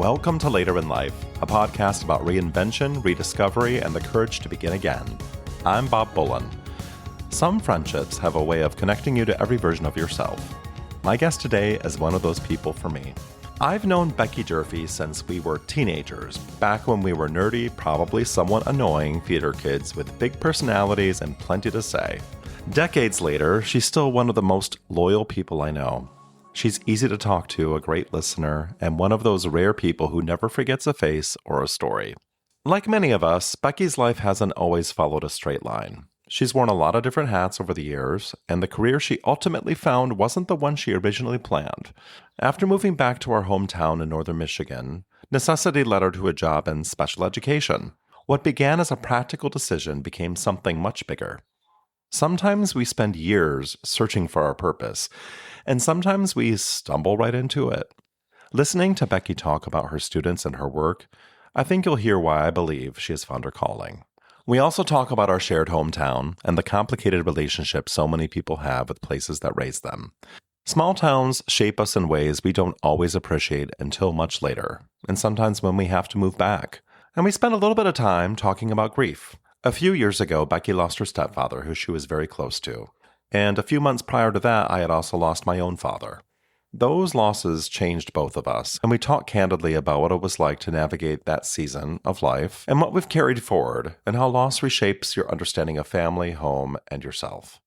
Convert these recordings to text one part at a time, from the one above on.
Welcome to Later in Life, a podcast about reinvention, rediscovery, and the courage to begin again. I'm Bob Bullen. Some friendships have a way of connecting you to every version of yourself. My guest today is one of those people for me. I've known Beckie Durfee since we were teenagers, back when we were nerdy, probably somewhat annoying theater kids with big personalities and plenty to say. Decades later, she's still one of the most loyal people I know. She's easy to talk to, a great listener, and one of those rare people who never forgets a face or a story. Like many of us, Beckie's life hasn't always followed a straight line. She's worn a lot of different hats over the years, and the career she ultimately found wasn't the one she originally planned. After moving back to our hometown in northern Michigan, necessity led her to a job in special education. What began as a practical decision became something much bigger. Sometimes we spend years searching for our purpose, and sometimes we stumble right into it. Listening to Beckie talk about her students and her work, I think you'll hear why I believe she has found her calling. We also talk about our shared hometown and the complicated relationship so many people have with places that raise them. Small towns shape us in ways we don't always appreciate until much later, and sometimes when we have to move back. And we spend a little bit of time talking about grief. A few years ago, Beckie lost her stepfather, who she was very close to. And a few months prior to that, I had also lost my own father. Those losses changed both of us, and we talked candidly about what it was like to navigate that season of life and what we've carried forward and how loss reshapes your understanding of family, home, and yourself.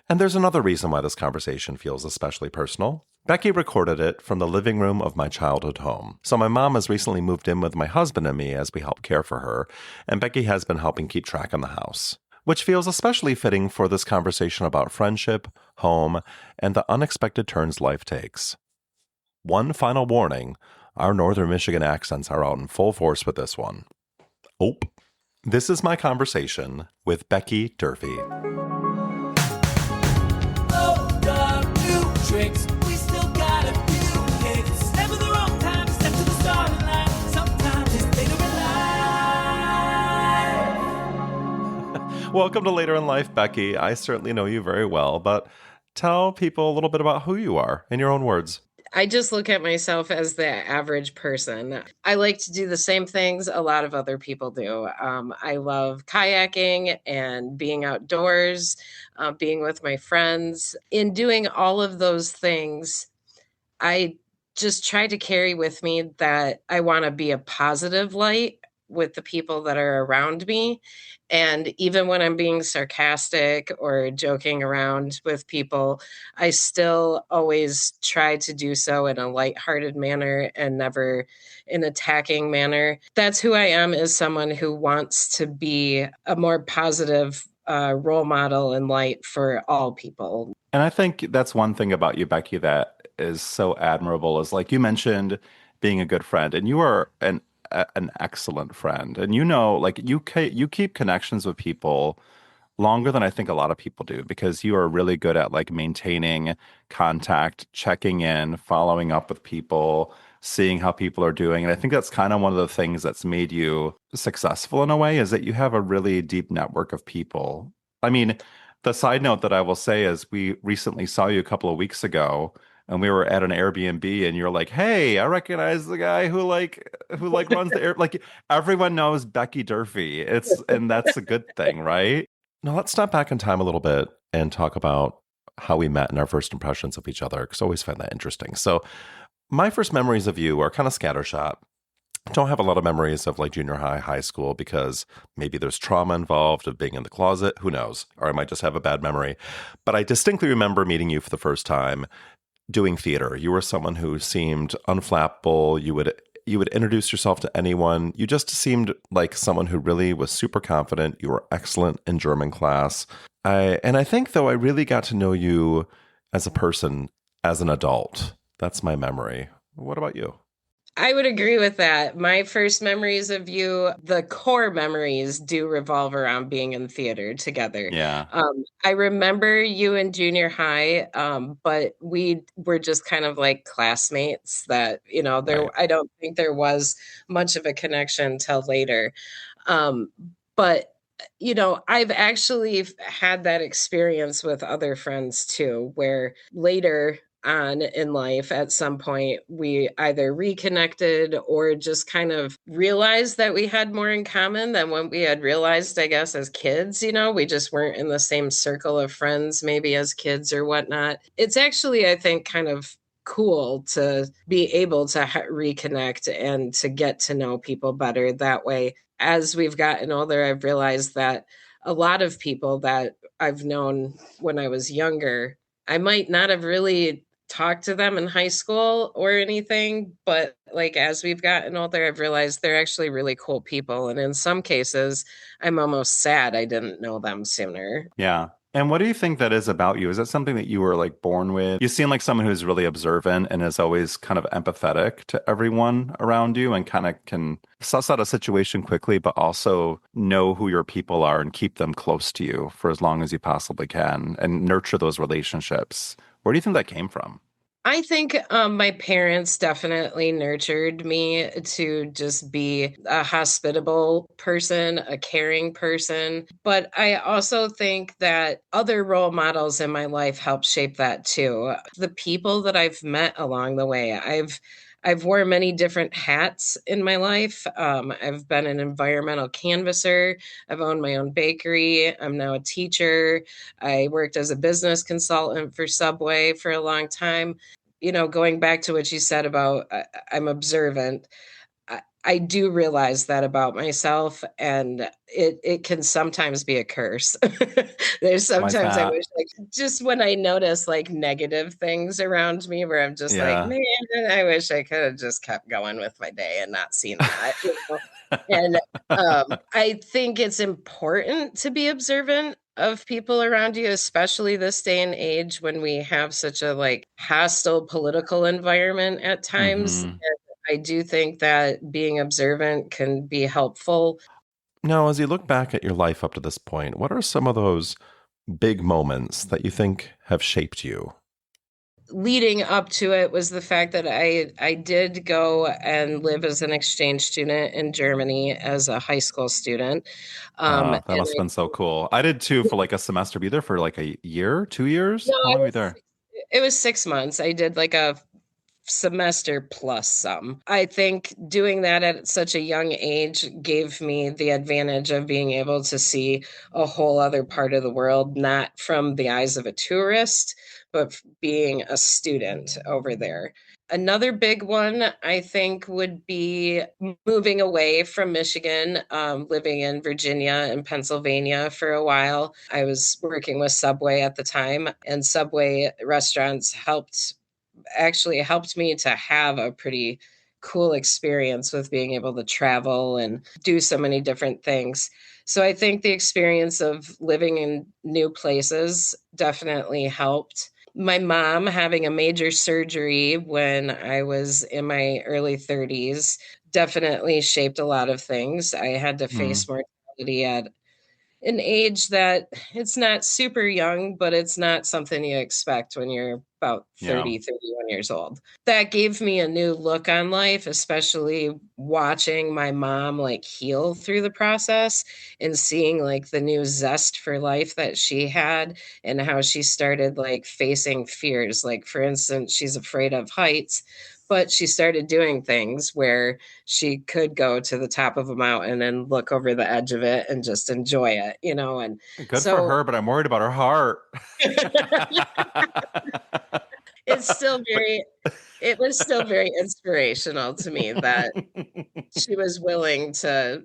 And there's another reason why this conversation feels especially personal. Beckie recorded it from the living room of my childhood home. So my mom has recently moved in with my husband and me as we help care for her, and Beckie has been helping keep track on the house, which feels especially fitting for this conversation about friendship, home, and the unexpected turns life takes. One final warning, our northern Michigan accents are out in full force with this one. This is my conversation with Beckie Durfee. Tricks. We still got a few kicks. Never the wrong time to step to the starting line. Sometimes it's later in life. Welcome to Later in Life, Beckie. I certainly know you very well, but tell people a little bit about who you are in your own words. I just look at myself as the average person. I like to do the same things a lot of other people do. I love kayaking and being outdoors, being with my friends. In doing all of those things, I just try to carry with me that I want to be a positive light with the people that are around me. And even when I'm being sarcastic or joking around with people, I still always try to do so in a lighthearted manner and never in attacking manner. That's who I am, as someone who wants to be a more positive role model and light for all people. And I think that's one thing about you, Beckie, that is so admirable is like you mentioned being a good friend, and you are an excellent friend. And like you keep connections with people longer than I think a lot of people do because you are really good at like maintaining contact, checking in, following up with people, seeing how people are doing. And I think that's kind of one of the things that's made you successful in a way is that you have a really deep network of people. I mean, the side note that I will say is we recently saw you a couple of weeks ago and we were at an Airbnb and you're like, hey, I recognize the guy who runs the air. Like everyone knows Beckie Durfee. And that's a good thing, right? Now let's step back in time a little bit and talk about how we met and our first impressions of each other, because I always find that interesting. So my first memories of you are kind of scattershot. I don't have a lot of memories of like junior high, high school, because maybe there's trauma involved of being in the closet. Who knows? Or I might just have a bad memory. But I distinctly remember meeting you for the first time doing theater. You were someone who seemed unflappable. You would introduce yourself to anyone. You just seemed like someone who really was super confident. You were excellent in German class. I think, though, I really got to know you as a person, as an adult. That's my memory. What about you? I would agree with that. My first memories of you, the core memories do revolve around being in theater together. Yeah. I remember you in junior high, but we were just kind of like classmates that, Right. I don't think there was much of a connection till later. But I've actually had that experience with other friends too, where later on in life, at some point, we either reconnected or just kind of realized that we had more in common than what we had realized, I guess, as kids. We just weren't in the same circle of friends, maybe as kids or whatnot. It's actually, I think, kind of cool to be able to reconnect and to get to know people better that way. As we've gotten older, I've realized that a lot of people that I've known when I was younger, I might not have really talked to them in high school or anything, but like as we've gotten older, I've realized they're actually really cool people. And in some cases, I'm almost sad I didn't know them sooner. Yeah. And what do you think that is about you? Is that something that you were like born with? You seem like someone who's really observant and is always kind of empathetic to everyone around you and kind of can suss out a situation quickly, but also know who your people are and keep them close to you for as long as you possibly can and nurture those relationships. Where do you think that came from? I think my parents definitely nurtured me to just be a hospitable person, a caring person. But I also think that other role models in my life help shape that too. The people that I've met along the way, I've worn many different hats in my life. I've been an environmental canvasser. I've owned my own bakery. I'm now a teacher. I worked as a business consultant for Subway for a long time. Going back to what you said about I'm observant, I do realize that about myself, and it can sometimes be a curse. There's Why is sometimes I that? wish, like, just when I notice like negative things around me, where I'm just like, Yeah. man, I wish I could have just kept going with my day and not seen that. And I think it's important to be observant of people around you, especially this day and age when we have such a like hostile political environment at times. hmm I do think that being observant can be helpful. Now, as you look back at your life up to this point, what are some of those big moments that you think have shaped you? Leading up to it was the fact that I did go and live as an exchange student in Germany as a high school student. And That must have been so cool. I did too for like a semester. Be there for like a year, 2 years? no, How long were you there? it was 6 months. I did like a semester plus some. I think doing that at such a young age gave me the advantage of being able to see a whole other part of the world, not from the eyes of a tourist, but being a student over there. Another big one, I think, would be moving away from Michigan, living in Virginia and Pennsylvania for a while. I was working with Subway at the time, and Subway restaurants helped me to have a pretty cool experience with being able to travel and do so many different things. So I think the experience of living in new places definitely helped. My mom having a major surgery when I was in my early 30s definitely shaped a lot of things. I had to Hmm. face mortality at an age that it's not super young, but it's not something you expect when you're about Yeah. 30, 31 years old. That gave me a new look on life, especially watching my mom like heal through the process and seeing like the new zest for life that she had and how she started like facing fears. Like, for instance, she's afraid of heights, but she started doing things where she could go to the top of a mountain and look over the edge of it and just enjoy it. And Good for so her, but I'm worried about her heart. it's still But it was still very inspirational to me that she was willing to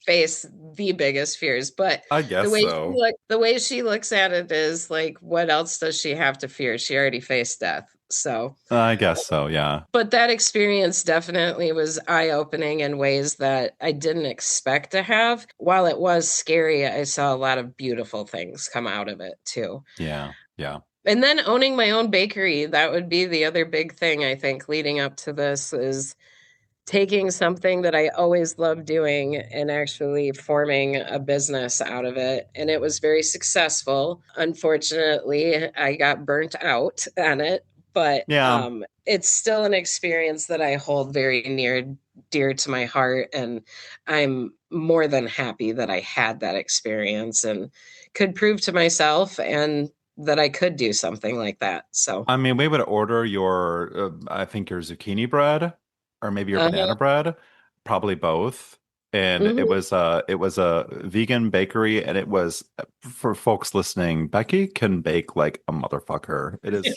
face the biggest fears. But I guess so. the way she looks at it is like, what else does she have to fear? She already faced death. So I guess so, yeah. but that experience definitely was eye-opening in ways that I didn't expect to have. While it was scary, I saw a lot of beautiful things come out of it too. Yeah, yeah. And then owning my own bakery, that would be the other big thing I think leading up to this is taking something that I always loved doing and actually forming a business out of it. And it was very successful. Unfortunately, I got burnt out on it, but Yeah. it's still an experience that I hold very near, dear to my heart. And I'm more than happy that I had that experience and could prove to myself and that I could do something like that. So, I mean, we would order your, I think your zucchini bread or maybe your banana uh-huh. bread, probably both. And Hmm. it was a vegan bakery, and it was for folks listening, Becky can bake like a motherfucker. It is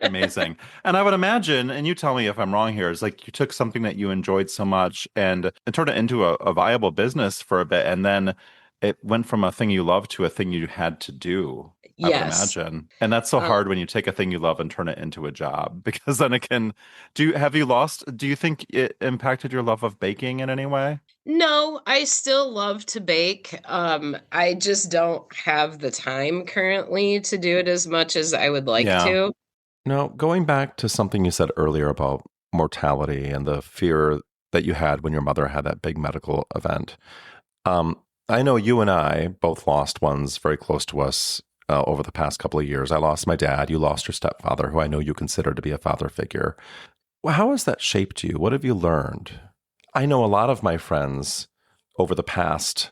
amazing. And I would imagine, and you tell me if I'm wrong here, is like you took something that you enjoyed so much and turned it into a viable business for a bit, and then it went from a thing you loved to a thing you had to do. I would Yes. imagine. And that's so Um, hard when you take a thing you love and turn it into a job because then it can do you think it impacted your love of baking in any way? no, I still love to bake. I just don't have the time currently to do it as much as I would like Yeah. to. No, going back to something you said earlier about mortality and the fear that you had when your mother had that big medical event. Um, I know you and I both lost ones very close to us over the past couple of years. I lost my dad. You lost your stepfather, who I know you consider to be a father figure. Well, how has that shaped you? What have you learned? I know a lot of my friends over the past,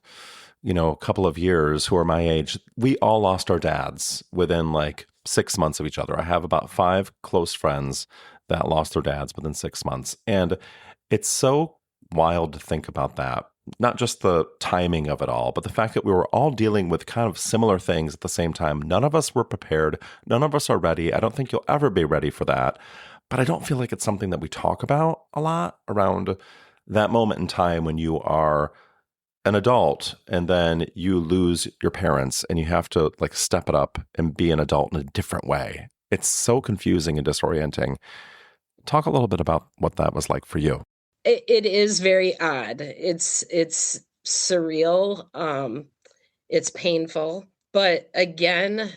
couple of years who are my age, we all lost our dads within like 6 months of each other. I have about five close friends that lost their dads within 6 months. And it's so wild to think about that. Not just the timing of it all, but the fact that we were all dealing with kind of similar things at the same time. None of us were prepared. None of us are ready. I don't think you'll ever be ready for that. But I don't feel like it's something that we talk about a lot around that moment in time when you are an adult and then you lose your parents and you have to like step it up and be an adult in a different way. It's so confusing and disorienting. Talk a little bit about what that was like for you. It is very odd. It's surreal. It's painful. But again,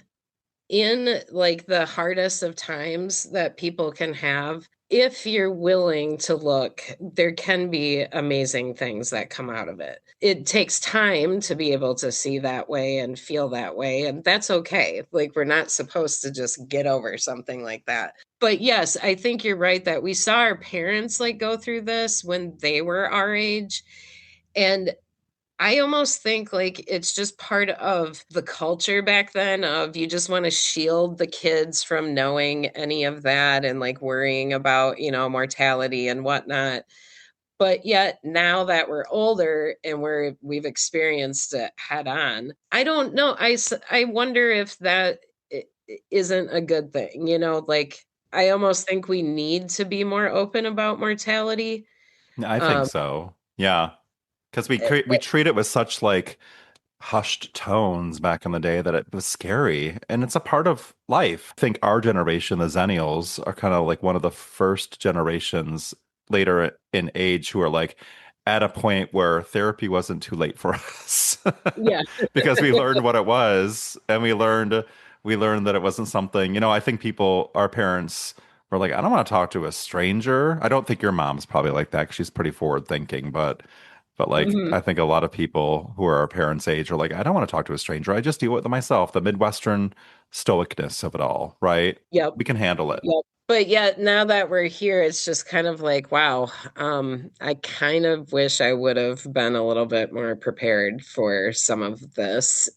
in like the hardest of times that people can have, if you're willing to look, there can be amazing things that come out of it. It takes time to be able to see that way and feel that way, and that's okay. Like, we're not supposed to just get over something like that. But yes, I think you're right that we saw our parents like go through this when they were our age. And I almost think like it's just part of the culture back then of you just want to shield the kids from knowing any of that and like worrying about, mortality and whatnot. But yet now that we're older and we've experienced it head on, I don't know. I wonder if that isn't a good thing, like I almost think we need to be more open about mortality. I think Um, so. Yeah. Because eh, we treat it with such like hushed tones back in the day that it was scary. And it's a part of life. I think our generation, the Zennials, are kind of like one of the first generations later in age who are like at a point where therapy wasn't too late for us yeah. because we learned what it was and we learned that it wasn't something, I think our parents were like, I don't want to talk to a stranger. I don't think your mom's probably like that 'cause she's pretty forward thinking, but like, Mhm. I think a lot of people who are our parents' age are like, I don't want to talk to a stranger. I just deal with it myself. The Midwestern stoicness of it all, right? Yep. We can handle it. Yep. But yet now that we're here, it's just kind of like, wow, I kind of wish I would have been a little bit more prepared for some of this,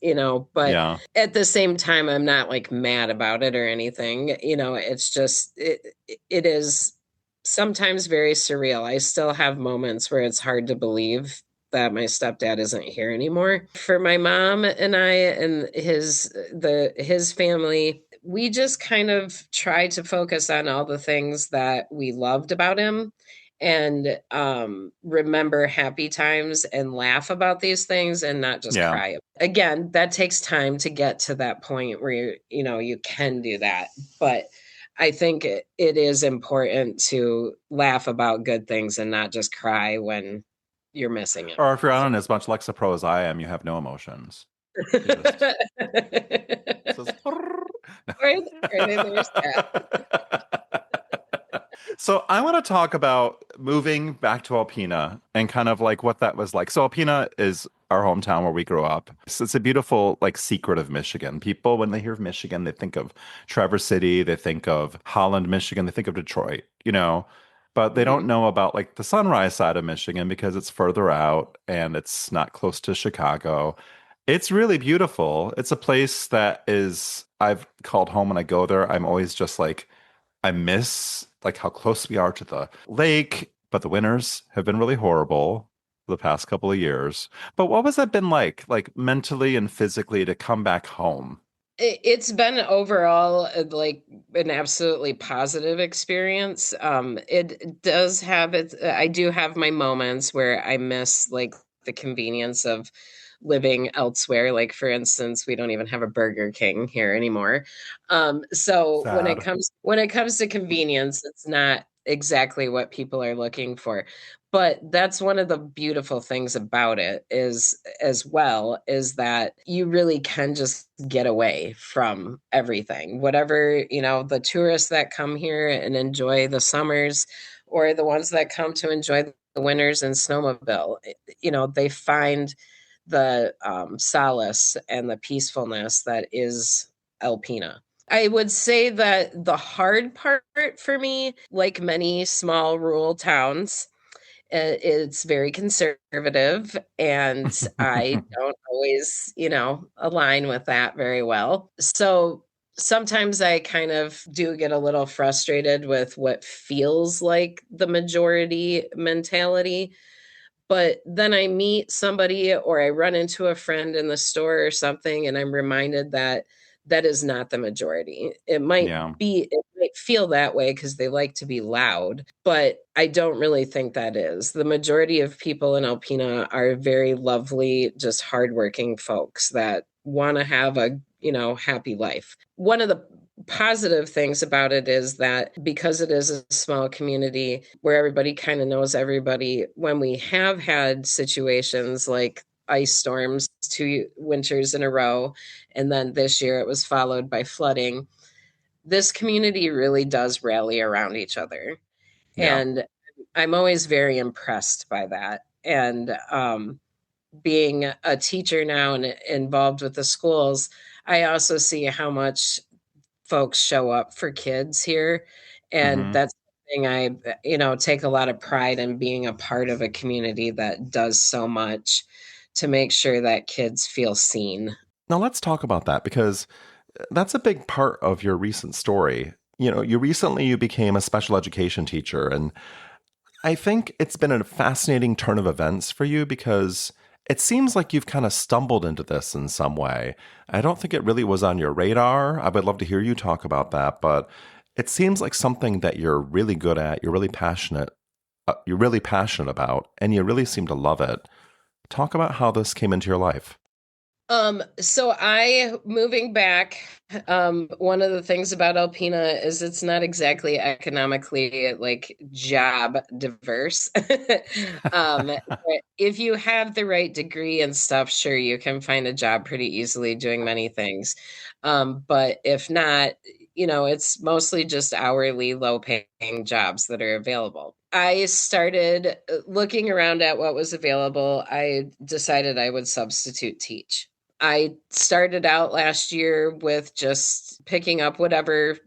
but Yeah. at the same time, I'm not like mad about it or anything. It's just it is sometimes very surreal. I still have moments where it's hard to believe that my stepdad isn't here anymore. For my mom and I and his family, we just kind of tried to focus on all the things that we loved about him and remember happy times and laugh about these things and not just Yeah. cry. Again, that takes time to get to that point where you can do that. But I think it is important to laugh about good things and not just cry when you're missing him. Or if you're So. on as much Lexapro as I am, you have no emotions. You just it says Right, right, there's that. So I want to talk about moving back to Alpena and kind of like what that was like. So Alpena is our hometown where we grew up. So it's a beautiful like secret of Michigan. People, when they hear of Michigan, they think of Traverse City, they think of Holland, Michigan, they think of Detroit, but they don't Mhm. know about like the Sunrise side of Michigan because it's further out and it's not close to Chicago. It's really beautiful. It's a place that is I've called home when I go there, I'm always just like, I miss like how close we are to the lake, but the winters have been really horrible the past couple of years. But what has that been like mentally and physically to come back home? It's been overall like an absolutely positive experience. It does have its, I do have my moments where I miss like the convenience of living elsewhere. Like for instance, we don't even have a Burger King here anymore. So Sad. when it comes to convenience, it's not exactly what people are looking for. But that's one of the beautiful things about it is as well is that you really can just get away from everything. Whatever, the tourists that come here and enjoy the summers or the ones that come to enjoy the winters and snowmobile, they find the solace and the peacefulness that is Alpena. I would say that the hard part for me, like many small rural towns, it's very conservative, and I don't always, align with that very well. So sometimes I kind of do get a little frustrated with what feels like the majority mentality. But then I meet somebody or I run into a friend in the store or something, and I'm reminded that that is not the majority. Yeah. It might feel that way because they like to be loud, but I don't really think that is. The majority of people in Alpena are very lovely, just hardworking folks that want to have a, happy life. One of the positive things about it is that because it is a small community where everybody kind of knows everybody, when we have had situations like ice storms 2 winters in a row, and then this year it was followed by flooding, this community really does rally around each other. Yeah. And I'm always very impressed by that. And being a teacher now and involved with the schools, I also see how much folks show up for kids here. And Hmm. that's something I, take a lot of pride in being a part of a community that does so much to make sure that kids feel seen. Now let's talk about that because that's a big part of your recent story. You became a special education teacher, and I think it's been a fascinating turn of events for you because it seems like you've kind of stumbled into this in some way. I don't think it really was on your radar. I would love to hear you talk about that, but it seems like something that you're really good at, you're really passionate about, and you really seem to love it. Talk about how this came into your life. So I moving back, one of the things about Alpena is it's not exactly economically like job diverse. But if you have the right degree and stuff, sure, you can find a job pretty easily doing many things. But if not, it's mostly just hourly, low paying jobs that are available. I started looking around at what was available. I decided I would substitute teach. I started out last year with just picking up whatever,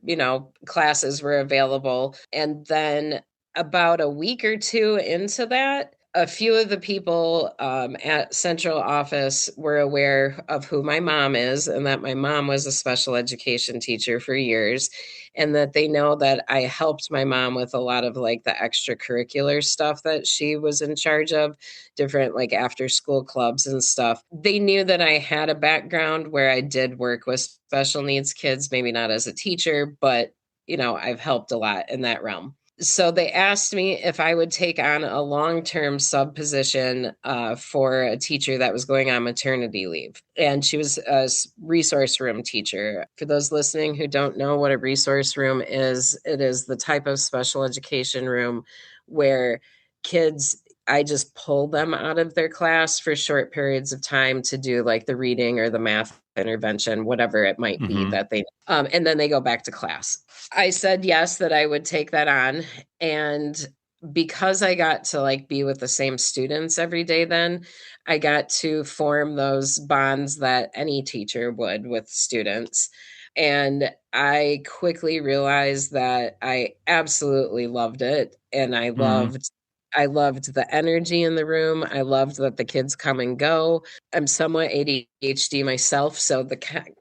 classes were available. And then about a week or two into that, a few of the people at central office were aware of who my mom is and that my mom was a special education teacher for years, and that they know that I helped my mom with a lot of like the extracurricular stuff that she was in charge of, different like after school clubs and stuff. They knew that I had a background where I did work with special needs kids, maybe not as a teacher, but I've helped a lot in that realm. So they asked me if I would take on a long-term sub position for a teacher that was going on maternity leave. And she was a resource room teacher. For those listening who don't know what a resource room is, it is the type of special education room where kids, I just pull them out of their class for short periods of time to do like the reading or the math intervention, whatever it might be Hmm. that they, and then they go back to class. I said yes, that I would take that on. And because I got to like be with the same students every day, then I got to form those bonds that any teacher would with students. And I quickly realized that I absolutely loved it. And I Hmm. loved I loved the energy in the room. I loved that the kids come and go. I'm somewhat ADHD myself, so the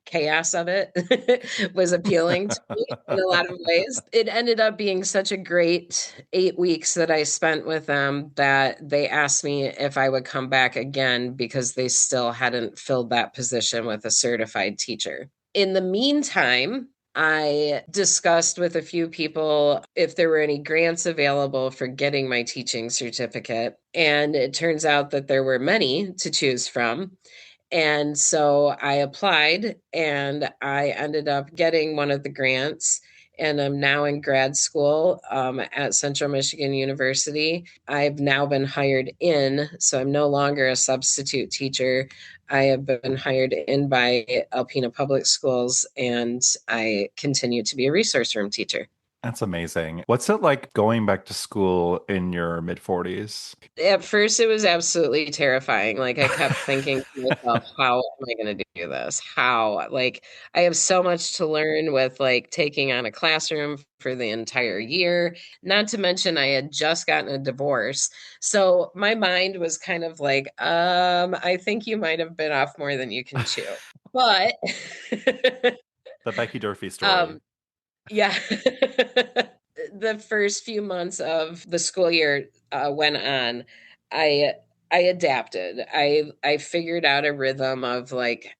chaos of it was appealing to me in a lot of ways. It ended up being such a great 8 weeks that I spent with them that they asked me if I would come back again because they still hadn't filled that position with a certified teacher. In the meantime, I discussed with a few people if there were any grants available for getting my teaching certificate. And it turns out that there were many to choose from. And so I applied and I ended up getting one of the grants. And I'm now in grad school at Central Michigan University. I've now been hired in, so I'm no longer a substitute teacher. I have been hired in by Alpena Public Schools, and I continue to be a resource room teacher. That's amazing. What's it like going back to school in your mid 40s? At first, it was absolutely terrifying. Like, I kept thinking to myself, how am I going to do this? How? Like, I have so much to learn with like taking on a classroom for the entire year. Not to mention, I had just gotten a divorce. So my mind was kind of like, I think you might have been off more than you can chew. But The Beckie Durfee story. um, yeah. The first few months of the school year went on, I I adapted. I figured out a rhythm of like,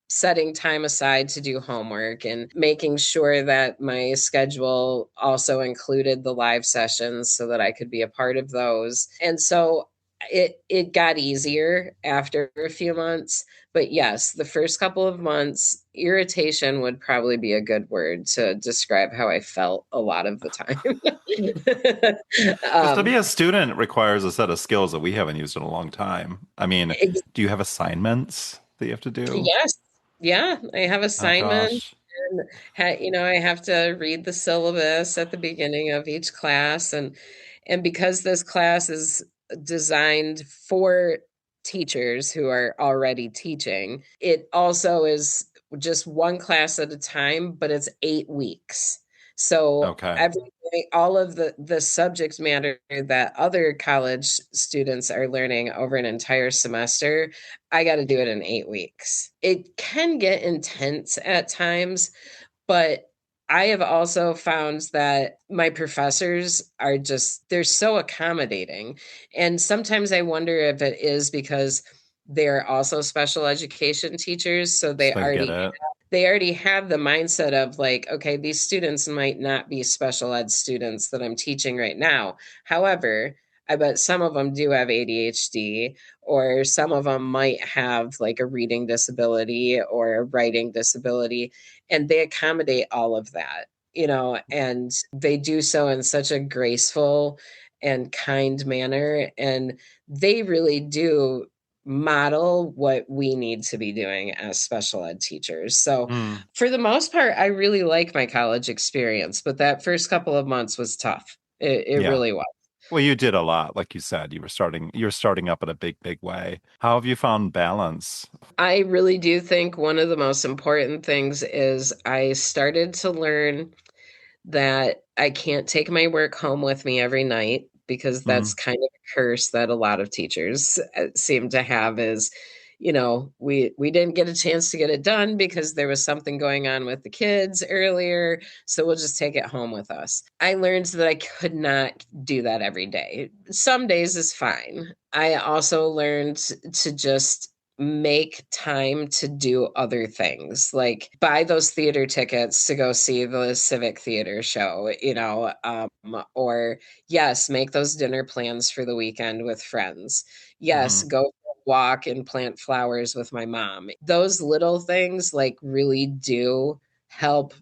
setting time aside to do homework and making sure that my schedule also included the live sessions so that I could be a part of those. And so it got easier after a few months. But yes, the first couple of months, irritation would probably be a good word to describe how I felt a lot of the time. Because to be um, a student requires a set of skills that we haven't used in a long time. I mean, ex- do you have assignments that you have to do? yes, yeah, I have Oh assignments. gosh. And I have to read the syllabus at the beginning of each class, and because this class is designed for teachers who are already teaching, it also is just one class at a time, but it's 8 weeks. So Okay. everything, all of the subject matter that other college students are learning over an entire semester, I got to do it in 8 weeks. It can get intense at times, but I have also found that my professors are just, they're so accommodating. And sometimes I wonder if it is because they're also special education teachers. So So they get it. they already have the mindset of like, okay, these students might not be special ed students that I'm teaching right now. However, I bet some of them do have ADHD, or some of them might have like a reading disability or a writing disability, and they accommodate all of that, and they do so in such a graceful and kind manner. And they really do model what we need to be doing as special ed teachers. So, Mm, for the most part, I really like my college experience, but that first couple of months was tough. It yeah. really was. Well, you did a lot, like you said. You were starting up in a big, big way. How have you found balance? I really do think one of the most important things is I started to learn that I can't take my work home with me every night because that's Mm, kind of a curse that a lot of teachers seem to have is, we didn't get a chance to get it done because there was something going on with the kids earlier, so we'll just take it home with us. I learned that I could not do that every day. Some days is fine. I also learned to just make time to do other things, like buy those theater tickets to go see the Civic Theater show, or yes, make those dinner plans for the weekend with friends. Yes, hmm. go for a walk and plant flowers with my mom. Those little things like really do help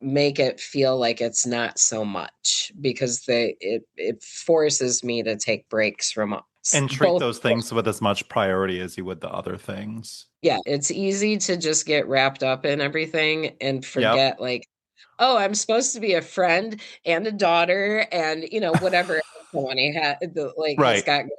make it feel like it's not so much because it forces me to take breaks from And treat both. those things with as much priority as you would the other things. Yeah, it's easy to just get wrapped up in everything and Yep. forget, like, oh, I'm supposed to be a friend and a daughter and, whatever else someone has Right. got going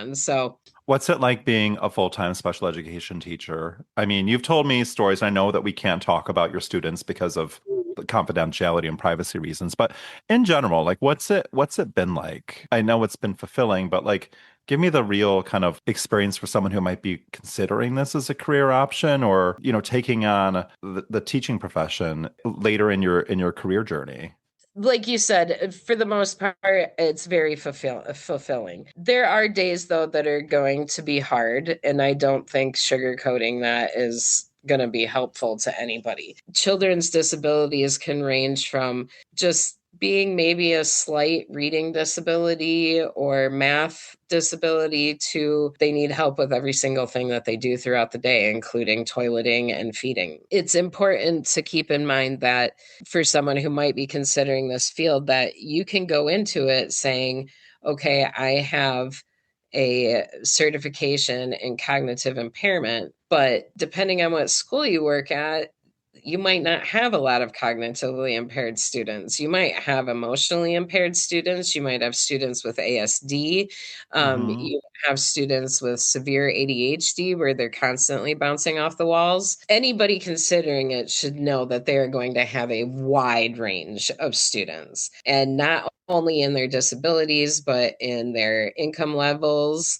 on. So, What's it like being a full-time special education teacher? I mean, you've told me stories. I know that we can't talk about your students because of the confidentiality and privacy reasons. But in general, like what's it been like? I know it's been fulfilling, but like give me the real kind of experience for someone who might be considering this as a career option or, taking on the teaching profession later in your career journey. Like you said, for the most part, it's very fulfilling. There are days, though, that are going to be hard, and I don't think sugarcoating that is going to be helpful to anybody. Children's disabilities can range from just being maybe a slight reading disability or math disability to they need help with every single thing that they do throughout the day, including toileting and feeding. It's important to keep in mind that for someone who might be considering this field, that you can go into it saying, okay, I have a certification in cognitive impairment, but depending on what school you work at, you might not have a lot of cognitively impaired students. You might have emotionally impaired students. You might have students with ASD. Hmm. You have students with severe ADHD where they're constantly bouncing off the walls. Anybody considering it should know that they are going to have a wide range of students, and not only in their disabilities, but in their income levels.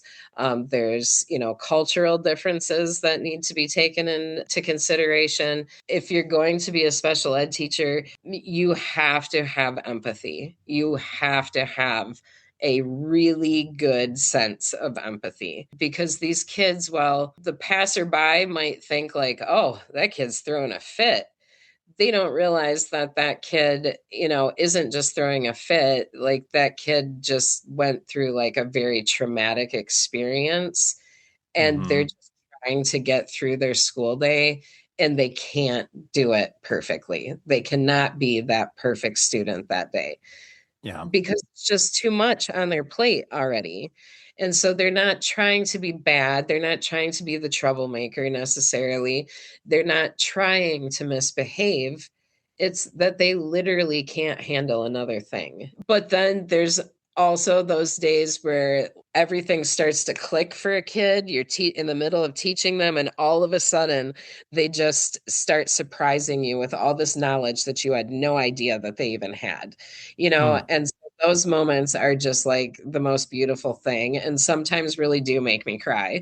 There's, cultural differences that need to be taken into consideration. If you're going to be a special ed teacher, you have to have empathy. You have to have a really good sense of empathy because these kids, well, the passerby might think like, oh, that kid's throwing a fit. They don't realize that that kid, isn't just throwing a fit. Like that kid just went through like a very traumatic experience and they're Hmm. just trying to get through their school day and they can't do it perfectly. They cannot be that perfect student that day Yeah. because it's just too much on their plate already. And so they're not trying to be bad. They're not trying to be the troublemaker necessarily. They're not trying to misbehave. It's that they literally can't handle another thing. But then there's also those days where everything starts to click for a kid. You're in the middle of teaching them, and all of a sudden, they just start surprising you with all this knowledge that you had no idea that they even had, Mm. and so those moments are just like the most beautiful thing and sometimes really do make me cry.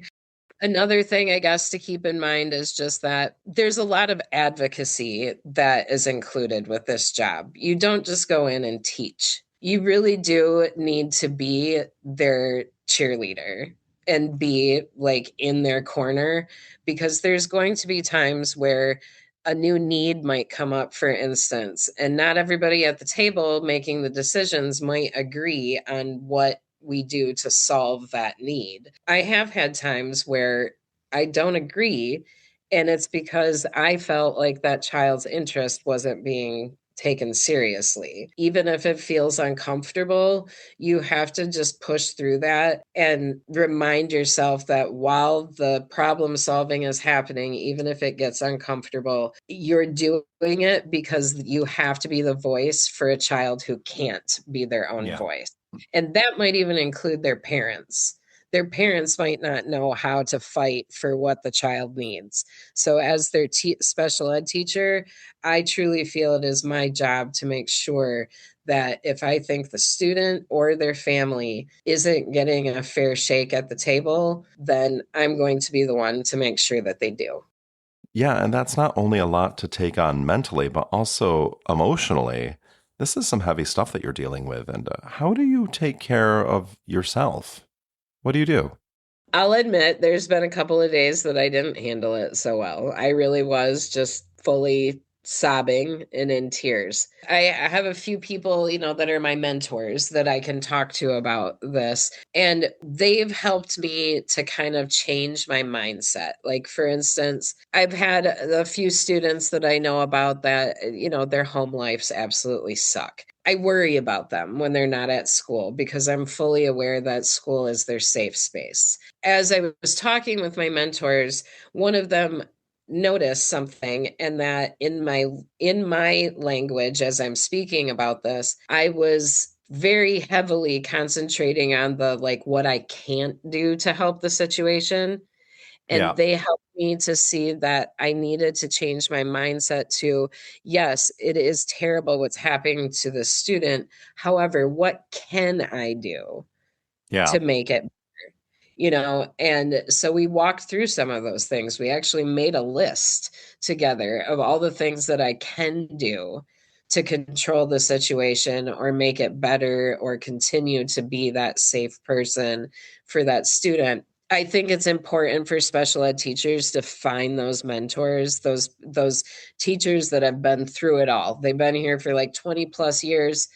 Another thing, I guess, to keep in mind is just that there's a lot of advocacy that is included with this job. You don't just go in and teach. You really do need to be their cheerleader and be like in their corner because there's going to be times where a new need might come up, for instance, and not everybody at the table making the decisions might agree on what we do to solve that need. I have had times where I don't agree, and it's because I felt like that child's interest wasn't being taken seriously. Even if it feels uncomfortable, you have to just push through that and remind yourself that while the problem solving is happening, even if it gets uncomfortable, you're doing it because you have to be the voice for a child who can't be their own Yeah. voice. And that might even include their parents. Their parents might not know how to fight for what the child needs. So, as their special ed teacher, I truly feel it is my job to make sure that if I think the student or their family isn't getting a fair shake at the table, then I'm going to be the one to make sure that they do. Yeah, and that's not only a lot to take on mentally, but also emotionally. This is some heavy stuff that you're dealing with. And how do you take care of yourself? What do you do? I'll admit there's been a couple of days that I didn't handle it so well. I really was just fully sobbing and in tears. I have a few people, that are my mentors that I can talk to about this, and they've helped me to kind of change my mindset. Like, for instance, I've had a few students that I know about that, their home lives absolutely suck. I worry about them when they're not at school because I'm fully aware that school is their safe space. As I was talking with my mentors, one of them noticed something, and that in my language as I'm speaking about this, I was very heavily concentrating on the like what I can't do to help the situation. And Yeah. they helped me to see that I needed to change my mindset to, yes, it is terrible what's happening to the student. However, what can I do Yeah. to make it, and so we walked through some of those things. We actually made a list together of all the things that I can do to control the situation or make it better or continue to be that safe person for that student. I think it's important for special ed teachers to find those mentors, those teachers that have been through it all. They've been here for like 20 plus years.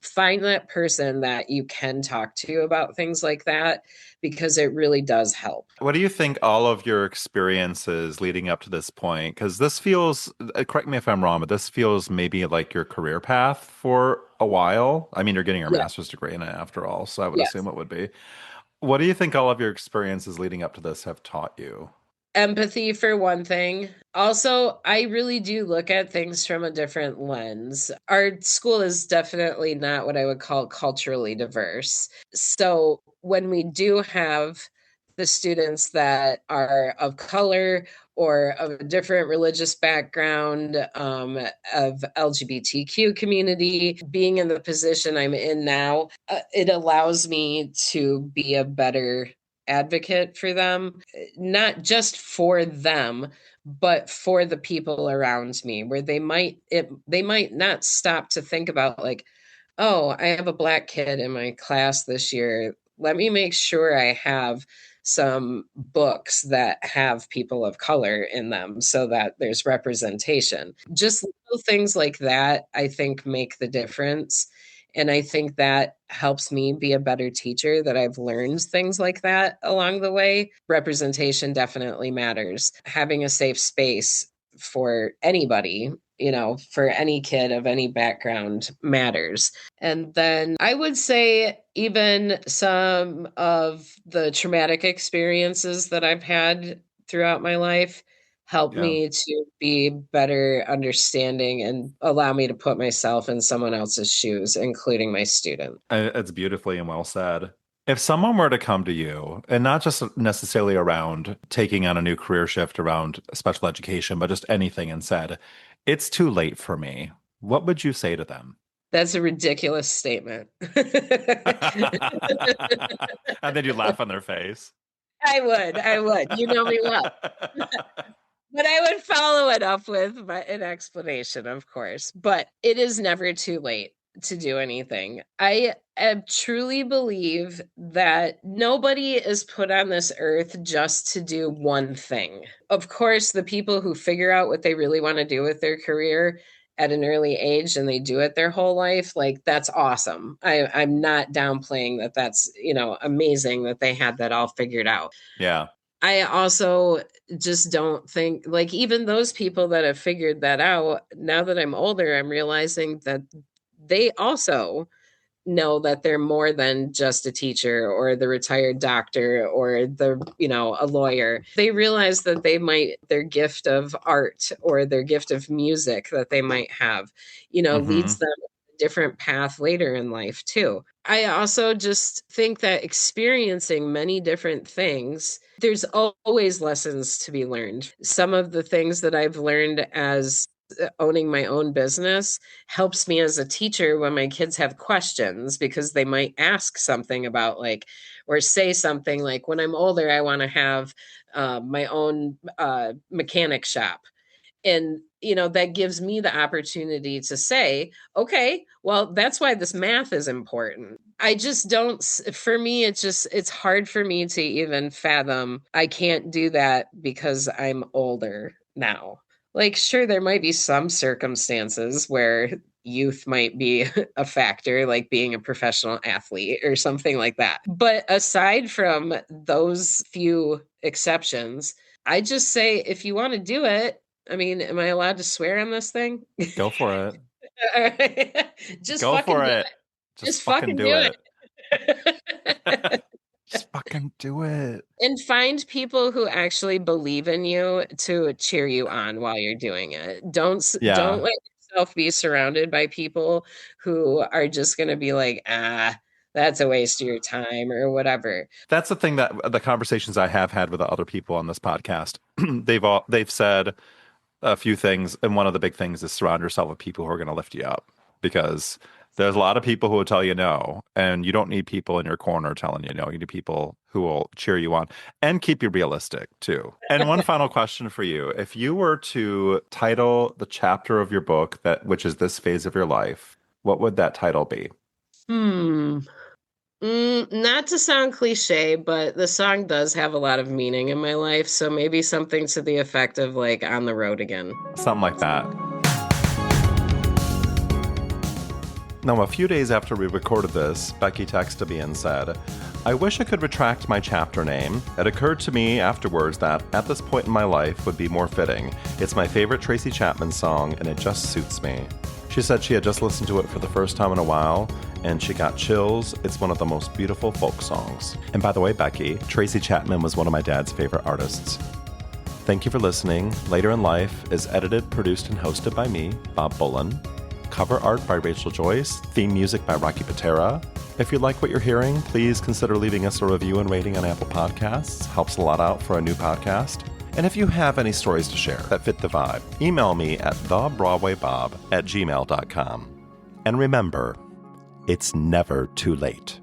Find that person that you can talk to about things like that, because it really does help. What do you think all of your experiences leading up to this point? Because this feels, correct me if I'm wrong, but this feels maybe like your career path for a while. I mean, you're getting your Yeah. master's degree in it after all, so I would assume Yes. it would be. What do you think all of your experiences leading up to this have taught you? Empathy for one thing. Also, I really do look at things from a different lens. Our school is definitely not what I would call culturally diverse. So when we do have the students that are of color or of a different religious background, of LGBTQ community, being in the position I'm in now, it allows me to be a better advocate for them, not just for them, but for the people around me, where they might not stop to think about, like, oh, I have a black kid in my class this year. Let me make sure I have some books that have people of color in them so that there's representation. Just little things like that, I think, make the difference. And I think that helps me be a better teacher, that I've learned things like that along the way. Representation definitely matters. Having a safe space for anybody, for any kid of any background, matters. And then I would say even some of the traumatic experiences that I've had throughout my life help Yeah. me to be better understanding and allow me to put myself in someone else's shoes, including my student. It's beautifully and well said. If someone were to come to you, and not just necessarily around taking on a new career shift around special education, but just anything, and said, it's too late for me, what would you say to them? That's a ridiculous statement. And then you laugh on their face. I would. You know me well. But I would follow it up with an explanation, of course. But it is never too late to do anything. Truly believe that nobody is put on this earth just to do one thing. Of course, the people who figure out what they really want to do with their career at an early age and they do it their whole life, like, that's awesome. I'm not downplaying that. That's, amazing that they had that all figured out. Yeah. I also just don't think, like, even those people that have figured that out, now that I'm older, I'm realizing that they also know that they're more than just a teacher or the retired doctor or a lawyer. They realize that their gift of art or their gift of music that they might have, Hmm. leads them a different path later in life too. I also just think that experiencing many different things, there's always lessons to be learned. Some of the things that I've learned as owning my own business helps me as a teacher when my kids have questions, because they might ask something about, like, or say something like, when I'm older, I want to have my own mechanic shop. And that gives me the opportunity to say, okay, well, that's why this math is important. I just don't, for me, it's hard for me to even fathom I can't do that because I'm older now. Like, sure, there might be some circumstances where youth might be a factor, like being a professional athlete or something like that. But aside from those few exceptions, I just say, if you want to do it, I mean, am I allowed to swear on this thing? Go for it. Just Go fucking for do it. it. Just Just fucking fucking do do it. it. Just fucking do it. And find people who actually believe in you to cheer you on while you're doing it. Don't Yeah. let yourself be surrounded by people who are just going to be like, ah, that's a waste of your time or whatever. That's the thing that the conversations I have had with the other people on this podcast, they've said a few things, and one of the big things is surround yourself with people who are going to lift you up because there's a lot of people who will tell you no, and you don't need people in your corner telling you no. You need people who will cheer you on and keep you realistic too. And one final question for you. If you were to title the chapter of your book which is this phase of your life, what would that title be? Not to sound cliche, but the song does have a lot of meaning in my life, so maybe something to the effect of like on the road again. Something like that. Now, a few days after we recorded this, Beckie texted me and said, I wish I could retract my chapter name. It occurred to me afterwards that at this point in my life would be more fitting. It's my favorite Tracy Chapman song, and it just suits me. She said she had just listened to it for the first time in a while, and she got chills. It's one of the most beautiful folk songs. And by the way, Beckie, Tracy Chapman was one of my dad's favorite artists. Thank you for listening. Later in Life is edited, produced, and hosted by me, Bob Bullen. Cover art by Rachel Joyce. Theme music by Rocky Patera. If you like what you're hearing, please consider leaving us a review and rating on Apple Podcasts. Helps a lot out for a new podcast. And if you have any stories to share that fit the vibe, email me at thebroadwaybob@gmail.com. And remember, it's never too late.